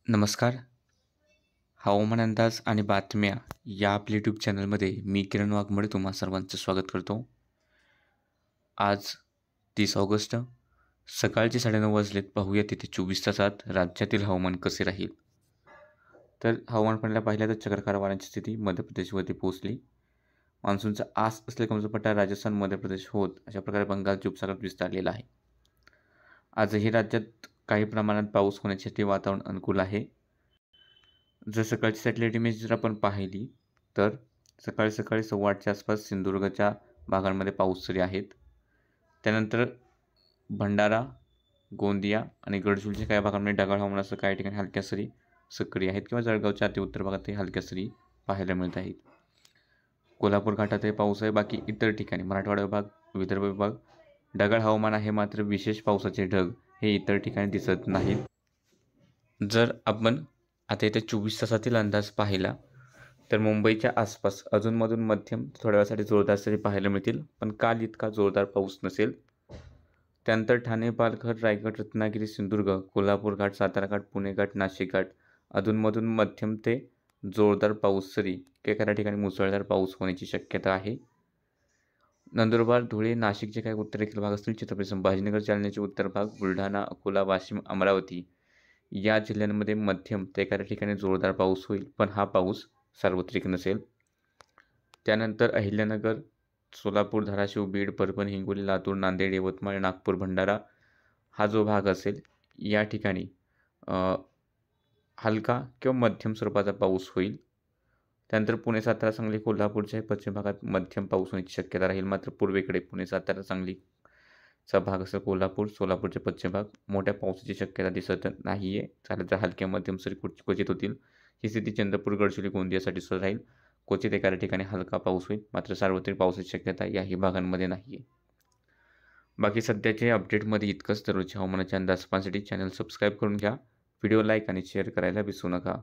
नमस्कार. हवामान अंदाज आणि बातम्या या आपल्या यूट्यूब चॅनलमध्ये मी किरण वाघमोडे तुम्हा सर्वांचं स्वागत करतो. आज 30 ऑगस्ट सकाळचे 9:30 वाजलेत. पाहूया तिथे 24 तासात राज्यातील हवामान कसे राहील. तर हवामान पाहिलं तर चक्रकार वाऱ्यांची स्थिती मध्य प्रदेशवरती पोहोचली. मान्सूनचा आस असलेला कमजोर पट्टा राजस्थान, मध्य प्रदेश होत अशा प्रकारे बंगालच्या उपसागरात विस्तारलेला आहे. आजही राज्यात काही प्रमाणात पाऊस होण्यासाठी वातावरण अनुकूल आहे. जर सकाळची सॅटेलाईट इमेज जर आपण पाहिली तर सकाळी 8:15च्या आसपास सिंधुदुर्गच्या भागांमध्ये पाऊस तरी आहेत. त्यानंतर भंडारा, गोंदिया आणि गडचिरोलीच्या काही भागांमध्ये ढगाळ हवामानासह काही ठिकाणी हलक्या सरी सक्रिय आहेत किंवा जळगावच्या अति उत्तर भागातही हलक्या सरी पाहायला मिळत आहेत. कोल्हापूर घाटातही पाऊस आहे. बाकी इतर ठिकाणी मराठवाडा विभाग, विदर्भ विभाग ढगाळ हवामान आहे. मात्र विशेष पावसाचे ढग हे इतर ठिकाणी दिसत नाहीत. जर आपण आता इथे 24 तासातील अंदाज पाहिला तर मुंबईच्या आसपास अधूनमधून मध्यम थोड्या वेळासाठी जोरदार सरी पाहायला मिळतील, पण काल इतका जोरदार पाऊस नसेल. त्यानंतर ठाणे, पालघर, रायगड, रत्नागिरी, सिंधुदुर्ग, कोल्हापूर घाट, सातारा घाट, पुणे घाट, नाशिक घाट अधूनमधून मध्यम ते जोरदार पाऊस सरी किंवा काही ठिकाणी मुसळधार पाऊस होण्याची शक्यता आहे. नंदुरबार, धुळे, नाशिकचे काही उत्तरेकडील भाग असतील, छत्रपती संभाजीनगर, जालन्याचे उत्तर भाग, बुलढाणा, अकोला, वाशिम, अमरावती या जिल्ह्यांमध्ये मध्यम ते एखाद्या ठिकाणी जोरदार पाऊस होईल, पण हा पाऊस सार्वत्रिक नसेल. त्यानंतर अहिल्यानगर, सोलापूर, धाराशिव, बीड, परभणी, हिंगोली, लातूर, नांदेड, यवतमाळ, नागपूर, भंडारा हा जो भाग असेल या ठिकाणी हलका किंवा मध्यम स्वरूपाचा पाऊस होईल. त्यानंतर पुणे, सातारा, सांगली, कोल्हापूरच्या पश्चिम भागात मध्यम पाऊस होण्याची शक्यता राहील. मात्र पूर्वेकडे पुणे, सातारा, सांगलीचा भाग असेल, कोल्हापूर, सोलापूरचे पश्चिम भाग मोठ्या पावसाची शक्यता दिसत नाही आहे. झालं तर हलक्या मध्यम सरी क्वचित होतील. ही स्थिती चंद्रपूर, गडचिरोली, गोंदियासाठी सुद्धा राहील. क्वचित एखाद्या ठिकाणी हलका पाऊस होईल, मात्र सार्वत्रिक पावसाची शक्यता याही भागांमध्ये नाही आहे. बाकी सध्याच्या अपडेटमध्ये इतकंच. दररोजच्या हवामानाचे अंदाज पाहण्यासाठी चॅनल सबस्क्राईब करून घ्या. व्हिडिओ लाईक आणि शेअर करायला विसरू नका.